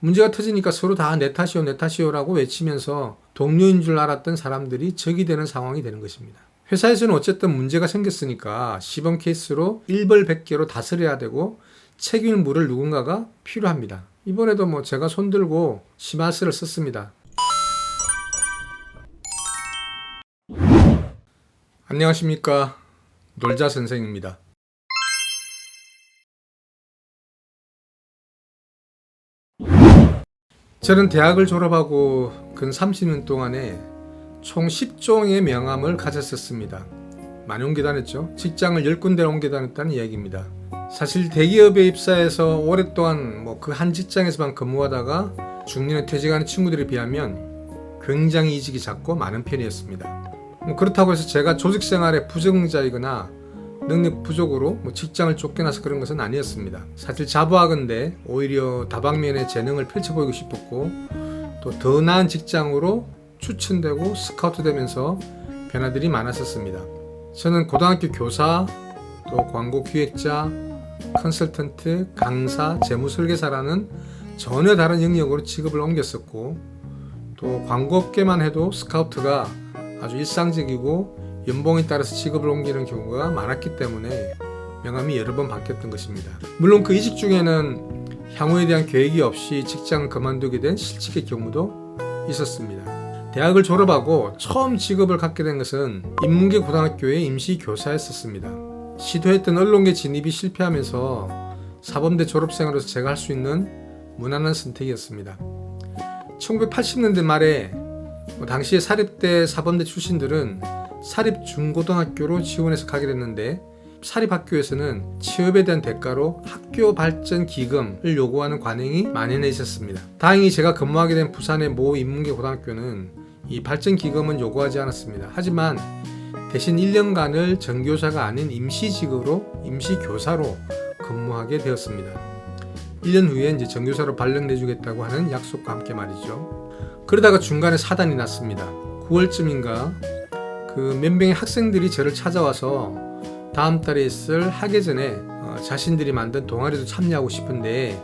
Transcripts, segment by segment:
문제가 터지니까 서로 다 내 탓이요, 내 탓이요라고 외치면서 동료인 줄 알았던 사람들이 적이 되는 상황이 되는 것입니다. 회사에서는 어쨌든 문제가 생겼으니까 시범 케이스로 일벌백계로 다스려야 되고 책임을 물을 누군가가 필요합니다. 이번에도 제가 손들고 시마스를 썼습니다. 안녕하십니까. 놀자 선생입니다. 저는 대학을 졸업하고 근 30년 동안에 총 10종의 명함을 가졌었습니다. 많이 옮겨 다녔죠. 직장을 10군데를 옮겨 다녔다는 이야기입니다. 사실 대기업에 입사해서 오랫동안 그 한 직장에서만 근무하다가 중년에 퇴직하는 친구들에 비하면 굉장히 이직이 잦고 많은 편이었습니다. 그렇다고 해서 제가 조직 생활에 부정자이거나 능력 부족으로 직장을 쫓겨나서 그런 것은 아니었습니다. 사실 자부하건대 오히려 다방면의 재능을 펼쳐보이고 싶었고 또 더 나은 직장으로 추천되고 스카우트 되면서 변화들이 많았었습니다. 저는 고등학교 교사, 또 광고 기획자, 컨설턴트, 강사, 재무설계사라는 전혀 다른 영역으로 직업을 옮겼었고 또 광고업계만 해도 스카우트가 아주 일상적이고 연봉에 따라서 직업을 옮기는 경우가 많았기 때문에 명함이 여러 번 바뀌었던 것입니다. 물론 그 이직 중에는 향후에 대한 계획이 없이 직장을 그만두게 된 실직의 경우도 있었습니다. 대학을 졸업하고 처음 직업을 갖게 된 것은 인문계 고등학교의 임시교사였었습니다. 시도했던 언론계 진입이 실패하면서 사범대 졸업생으로서 제가 할 수 있는 무난한 선택이었습니다. 1980년대 말에 당시에 사립대 사범대 출신들은 사립중고등학교로 지원해서 가게 됐는데 사립학교에서는 취업에 대한 대가로 학교 발전 기금을 요구하는 관행이 만연해 있었습니다. 다행히 제가 근무하게 된 부산의 모 인문계 고등학교는 이 발전 기금은 요구하지 않았습니다. 하지만 대신 1년간을 전교사가 아닌 임시직으로 임시교사로 근무하게 되었습니다. 1년 후에 이제 전교사로 발령내주겠다고 하는 약속과 함께 말이죠. 그러다가 중간에 사단이 났습니다. 9월쯤인가 몇 명의 학생들이 저를 찾아와서 다음 달에 있을 학예전에 자신들이 만든 동아리도 참여하고 싶은데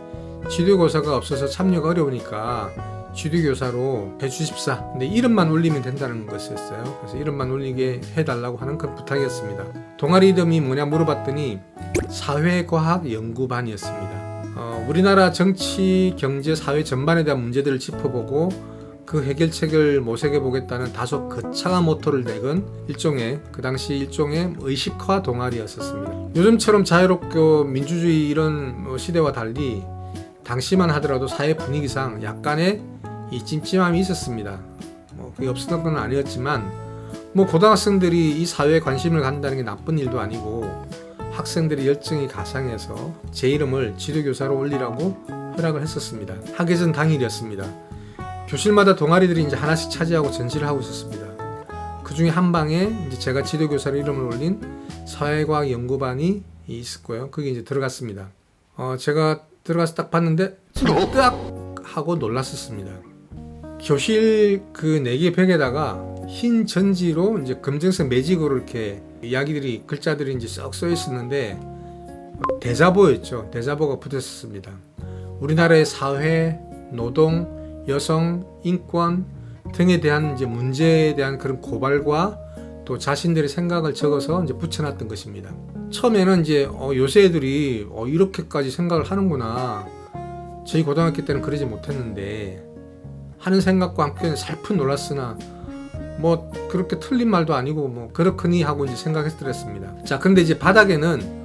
지도교사가 없어서 참여가 어려우니까 지도교사로 해주십사. 근데 이름만 올리면 된다는 것이었어요. 그래서 이름만 올리게 해달라고 하는 그 부탁이었습니다. 동아리 이름이 뭐냐 물어봤더니 사회과학연구반이었습니다. 우리나라 정치, 경제, 사회 전반에 대한 문제들을 짚어보고 그 해결책을 모색해보겠다는 다소 거창한 모토를 내건 그 당시 일종의 의식화 동아리였었습니다. 요즘처럼 자유롭고 민주주의 이런 시대와 달리 당시만 하더라도 사회 분위기상 약간의 이 찜찜함이 있었습니다. 그게 없었던 건 아니었지만 고등학생들이 이 사회에 관심을 갖는다는 게 나쁜 일도 아니고 학생들의 열정이 가상해서 제 이름을 지도교사로 올리라고 허락을 했었습니다. 학예전 당일이었습니다. 교실마다 동아리들이 이제 하나씩 차지하고 전시를 하고 있었습니다. 그 중에 한 방에 이제 제가 지도교사로 이름을 올린 사회과학 연구반이 있었고요. 거기 이제 들어갔습니다. 제가 들어가서 딱 봤는데 뜨악 하고 놀랐었습니다. 교실 그 4개 벽에다가 흰 전지로 이제 검정색 매직으로 이렇게 이야기들이 글자들이 이제 썩 써 있었는데 대자보였죠. 대자보가 붙었습니다. 우리나라의 사회, 노동, 여성, 인권 등에 대한 이제 문제에 대한 그런 고발과 또 자신들의 생각을 적어서 이제 붙여놨던 것입니다. 처음에는 이제 요새 애들이 이렇게까지 생각을 하는구나. 저희 고등학교 때는 그러지 못했는데 하는 생각과 함께 살짝 놀랐으나 그렇게 틀린 말도 아니고 그렇거니 하고 이제 생각했더랬습니다. 자, 그런데 이제 바닥에는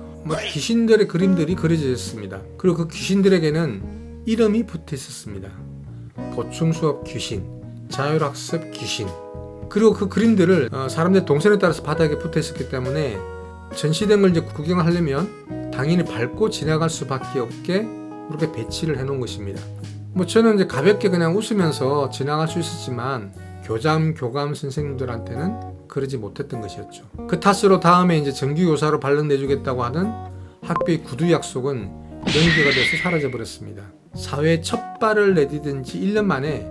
귀신들의 그림들이 그려져 있습니다. 그리고 그 귀신들에게는 이름이 붙어 있었습니다. 보충수업 귀신, 자율학습 귀신. 그리고 그 그림들을 사람들의 동선에 따라서 바닥에 붙어 있었기 때문에 전시된 걸 이제 구경하려면 당연히 밟고 지나갈 수밖에 없게 그렇게 배치를 해놓은 것입니다. 저는 이제 가볍게 그냥 웃으면서 지나갈 수 있었지만 교감 선생님들한테는 그러지 못했던 것이었죠. 그 탓으로 다음에 이제 정규교사로 발령내주겠다고 하는 학교의 구두 약속은 연기가 돼서 사라져버렸습니다. 사회에 첫 발을 내디딘 지 1년 만에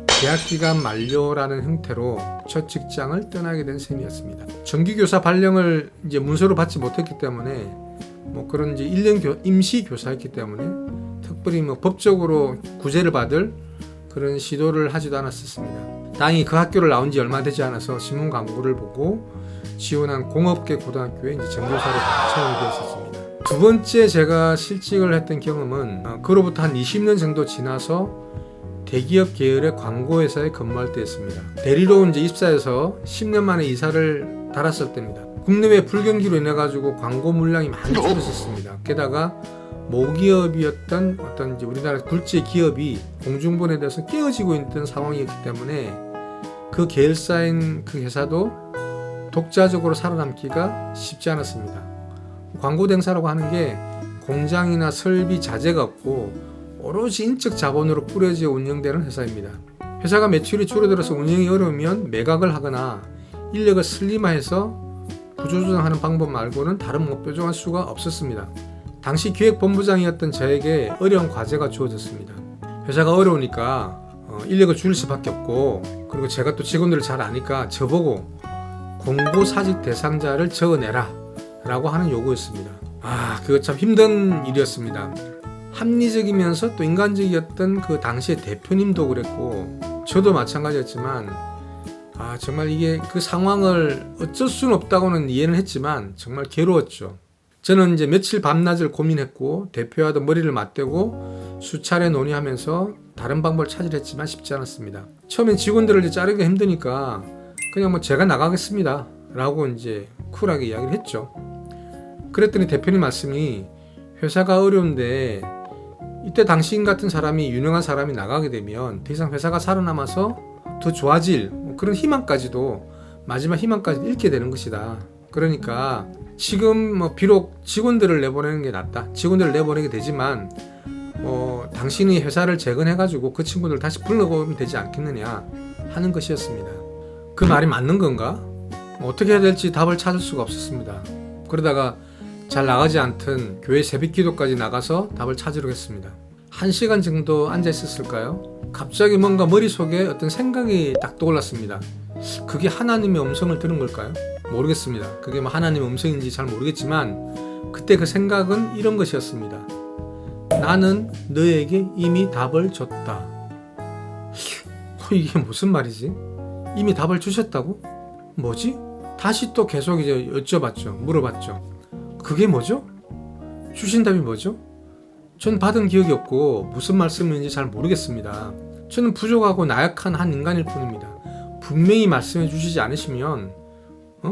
계약기간 만료라는 형태로 첫 직장을 떠나게 된 셈이었습니다. 정규교사 발령을 이제 문서로 받지 못했기 때문에 그런 이제 1년 임시 교사였기 때문에 특별히 뭐 법적으로 구제를 받을 그런 시도를 하지도 않았었습니다. 다행히 그 학교를 나온 지 얼마 되지 않아서 신문 광고를 보고 지원한 공업계 고등학교에 이제 정교사로 채용이 되었었습니다. 두 번째 제가 실직을 했던 경험은 그로부터 한 20년 정도 지나서 대기업 계열의 광고회사에 근무할 때였습니다. 대리로 이제 입사해서 10년 만에 이사를 달았을 때입니다. 국내외 불경기로 인해 가지고 광고 물량이 많이 줄어졌습니다. 게다가 모기업이었던 어떤 이제 우리나라 굴지 기업이 공중분해에 대해서 깨어지고 있던 상황이었기 때문에 그 계열사인 그 회사도 독자적으로 살아남기가 쉽지 않았습니다. 광고 대행사라고 하는 게 공장이나 설비 자재가 없고 오로지 인적 자본으로 꾸려져 운영되는 회사입니다. 회사가 매출이 줄어들어서 운영이 어려우면 매각을 하거나 인력을 슬림화해서 구조조정하는 방법 말고는 다른 뾰족한 수가 없었습니다. 당시 기획본부장이었던 저에게 어려운 과제가 주어졌습니다. 회사가 어려우니까 인력을 줄일 수밖에 없고, 그리고 제가 또 직원들을 잘 아니까 저보고 공고사직 대상자를 적어내라 라고 하는 요구였습니다. 그거 참 힘든 일이었습니다. 합리적이면서 또 인간적이었던 그 당시의 대표님도 그랬고 저도 마찬가지였지만 정말 이게 그 상황을 어쩔 수는 없다고는 이해는 했지만 정말 괴로웠죠. 저는 이제 며칠 밤낮을 고민했고 대표와도 머리를 맞대고 수차례 논의하면서 다른 방법을 찾으려 했지만 쉽지 않았습니다. 처음엔 직원들을 이제 자르기가 힘드니까 그냥 뭐 제가 나가겠습니다 라고 이제 쿨하게 이야기를 했죠. 그랬더니 대표님 말씀이 회사가 어려운데 이때 당신 같은 사람이, 유능한 사람이 나가게 되면 더 이상 회사가 살아남아서 더 좋아질 그런 희망까지도, 마지막 희망까지도 잃게 되는 것이다. 그러니까 지금 뭐 비록 직원들을 내보내는 게 낫다, 직원들을 내보내게 되지만 당신이 회사를 재건해가지고 그 친구들 다시 불러오면 되지 않겠느냐 하는 것이었습니다. 그 말이 맞는 건가? 어떻게 해야 될지 답을 찾을 수가 없었습니다. 그러다가 잘 나가지 않던 교회 새벽기도까지 나가서 답을 찾으려고 했습니다. 1시간 정도 앉아 있었을까요? 갑자기 뭔가 머릿속에 어떤 생각이 딱 떠올랐습니다. 그게 하나님의 음성을 들은 걸까요? 모르겠습니다. 그게 뭐 하나님의 음성인지 잘 모르겠지만 그때 그 생각은 이런 것이었습니다. 나는 너에게 이미 답을 줬다. 이게 무슨 말이지? 이미 답을 주셨다고? 뭐지? 다시 또 계속 이제 여쭤봤죠. 물어봤죠. 그게 뭐죠? 주신 답이 뭐죠? 전 받은 기억이 없고 무슨 말씀인지 잘 모르겠습니다. 저는 부족하고 나약한 한 인간일 뿐입니다. 분명히 말씀해 주시지 않으시면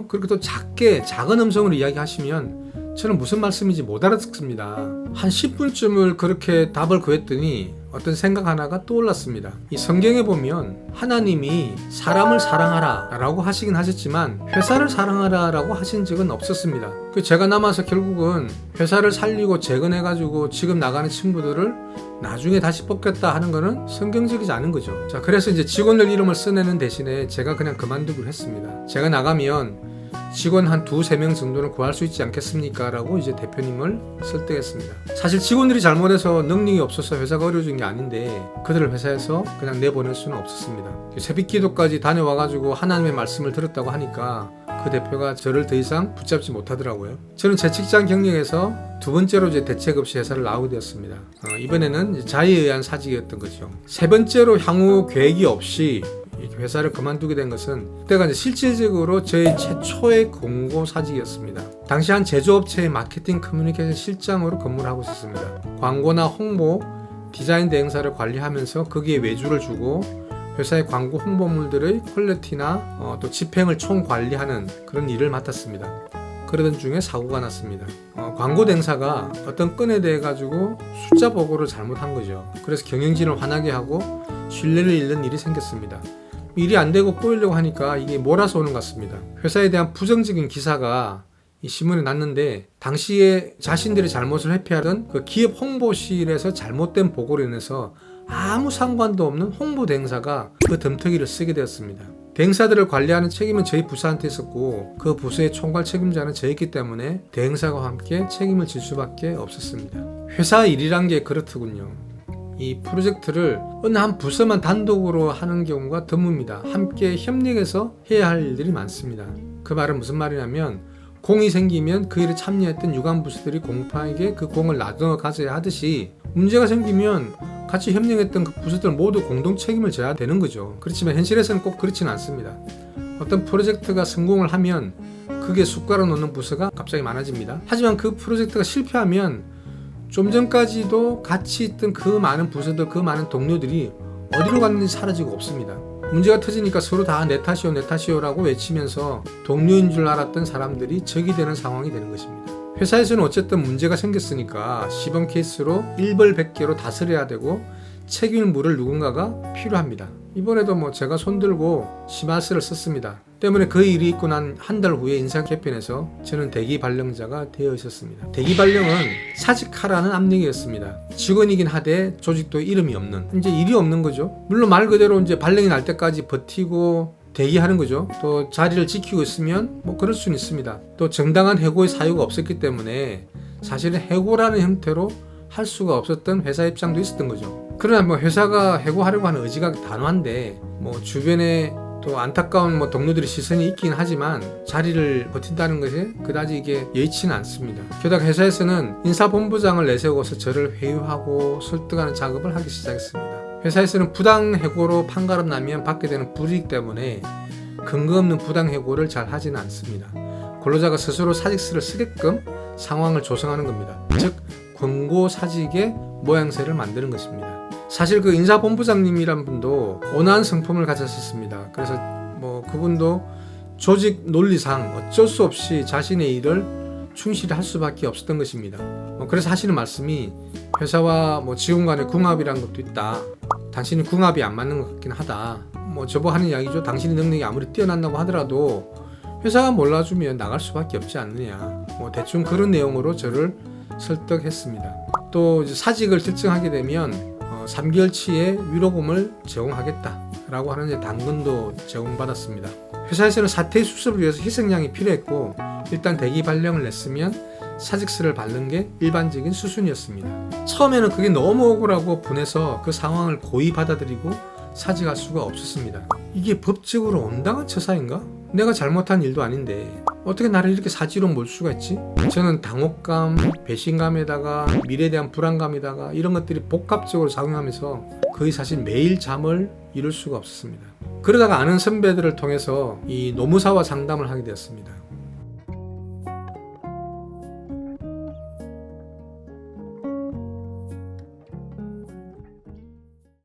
그렇게 또 작은 음성으로 이야기하시면 저는 무슨 말씀인지 못 알아듣습니다. 한 10분쯤을 그렇게 답을 구했더니 어떤 생각 하나가 떠올랐습니다. 이 성경에 보면 하나님이 사람을 사랑하라 라고 하시긴 하셨지만 회사를 사랑하라 라고 하신 적은 없었습니다. 제가 남아서 결국은 회사를 살리고 재건해가지고 지금 나가는 친구들을 나중에 다시 뽑겠다 하는 거는 성경적이지 않은 거죠. 자, 그래서 이제 직원들 이름을 써내는 대신에 제가 그냥 그만두기로 했습니다. 제가 나가면 직원 한 2-3명 정도는 구할 수 있지 않겠습니까? 라고 이제 대표님을 설득했습니다. 사실 직원들이 잘못해서 능력이 없어서 회사가 어려워진 게 아닌데 그들을 회사에서 그냥 내보낼 수는 없었습니다. 새벽 기도까지 다녀와가지고 하나님의 말씀을 들었다고 하니까 그 대표가 저를 더 이상 붙잡지 못하더라고요. 저는 제 직장 경력에서 두 번째로 이제 대책 없이 회사를 나오게 되었습니다. 이번에는 자의에 의한 사직이었던 거죠. 세 번째로 향후 계획이 없이 회사를 그만두게 된 것은 그때가 이제 실질적으로 저의 최초의 공고 사직이었습니다. 당시 한 제조업체의 마케팅 커뮤니케이션 실장으로 근무를 하고 있었습니다. 광고나 홍보, 디자인 대행사를 관리하면서 거기에 외주를 주고 회사의 광고 홍보물들의 퀄리티나 또 집행을 총관리하는 그런 일을 맡았습니다. 그러던 중에 사고가 났습니다. 광고 대행사가 어떤 건에 대해 가지고 숫자 보고를 잘못한 거죠. 그래서 경영진을 화나게 하고 신뢰를 잃는 일이 생겼습니다. 일이 안 되고 꼬이려고 하니까 이게 몰아서 오는 것 같습니다. 회사에 대한 부정적인 기사가 이 신문에 났는데 당시에 자신들의 잘못을 회피하던 그 기업 홍보실에서 잘못된 보고로 인해서 아무 상관도 없는 홍보 대행사가 그 덤터기를 쓰게 되었습니다. 대행사들을 관리하는 책임은 저희 부서한테 있었고 그 부서의 총괄 책임자는 저였기 때문에 대행사와 함께 책임을 질 수밖에 없었습니다. 회사 일이란 게 그렇더군요. 이 프로젝트를 어느 한 부서만 단독으로 하는 경우가 드뭅니다. 함께 협력해서 해야 할 일들이 많습니다. 그 말은 무슨 말이냐면 공이 생기면 그 일에 참여했던 유관 부서들이 공파에게 그 공을 나눠 가져야 하듯이 문제가 생기면 같이 협력했던 그 부서들 모두 공동 책임을 져야 되는 거죠. 그렇지만 현실에서는 꼭 그렇지는 않습니다. 어떤 프로젝트가 성공을 하면 그게 숟가락 놓는 부서가 갑자기 많아집니다. 하지만 그 프로젝트가 실패하면 좀 전까지도 같이 있던 그 많은 부서들, 그 많은 동료들이 어디로 갔는지 사라지고 없습니다. 문제가 터지니까 서로 다 내 탓이요 내 탓이요라고 외치면서 동료인 줄 알았던 사람들이 적이 되는 상황이 되는 것입니다. 회사에서는 어쨌든 문제가 생겼으니까 시범 케이스로 일벌백계로 다스려야 되고 책임을 물을 누군가가 필요합니다. 이번에도 제가 손들고 시마스를 썼습니다. 때문에 그 일이 있고 난 한 달 후에 인사 개편에서 저는 대기 발령자가 되어 있었습니다. 대기 발령은 사직하라는 압력이었습니다. 직원이긴 하되 조직도 이름이 없는, 이제 일이 없는 거죠. 물론 말 그대로 이제 발령이 날 때까지 버티고 대기하는 거죠. 또 자리를 지키고 있으면 그럴 수는 있습니다. 또 정당한 해고의 사유가 없었기 때문에 사실은 해고라는 형태로 할 수가 없었던 회사 입장도 있었던 거죠. 그러나 회사가 해고하려고 하는 의지가 단호한데 주변에 또 안타까운 동료들의 시선이 있긴 하지만 자리를 버틴다는 것이 그다지 이게 여의치는 않습니다. 게다가 회사에서는 인사본부장을 내세워서 저를 회유하고 설득하는 작업을 하기 시작했습니다. 회사에서는 부당 해고로 판가름 나면 받게 되는 불이익 때문에 근거 없는 부당 해고를 잘 하지는 않습니다. 근로자가 스스로 사직서를 쓰게끔 상황을 조성하는 겁니다. 즉 권고 사직의 모양새를 만드는 것입니다. 사실 그 인사본부장님이란 분도 온화한 성품을 가졌었습니다. 그래서 그분도 조직 논리상 어쩔 수 없이 자신의 일을 충실히 할 수밖에 없었던 것입니다. 그래서 하시는 말씀이 회사와 직원 간의 궁합이라는 것도 있다. 당신이 궁합이 안 맞는 것 같긴 하다. 저보고 하는 이야기죠. 당신의 능력이 아무리 뛰어난다고 하더라도 회사가 몰라주면 나갈 수밖에 없지 않느냐. 대충 그런 내용으로 저를 설득했습니다. 또 사직을 결정하게 되면 3개월치의 위로금을 제공하겠다라고 하는 당근도 제공받았습니다. 회사에서는 사태 수습을 위해서 희생양이 필요했고 일단 대기 발령을 냈으면 사직서를 밟는 게 일반적인 수순이었습니다. 처음에는 그게 너무 억울하고 분해서 그 상황을 고의 받아들이고 사직할 수가 없었습니다. 이게 법적으로 온당한 처사인가? 내가 잘못한 일도 아닌데 어떻게 나를 이렇게 사지로 몰 수가 있지? 저는 당혹감, 배신감에다가 미래에 대한 불안감에다가 이런 것들이 복합적으로 작용하면서 거의 사실 매일 잠을 이룰 수가 없었습니다. 그러다가 아는 선배들을 통해서 이 노무사와 상담을 하게 되었습니다.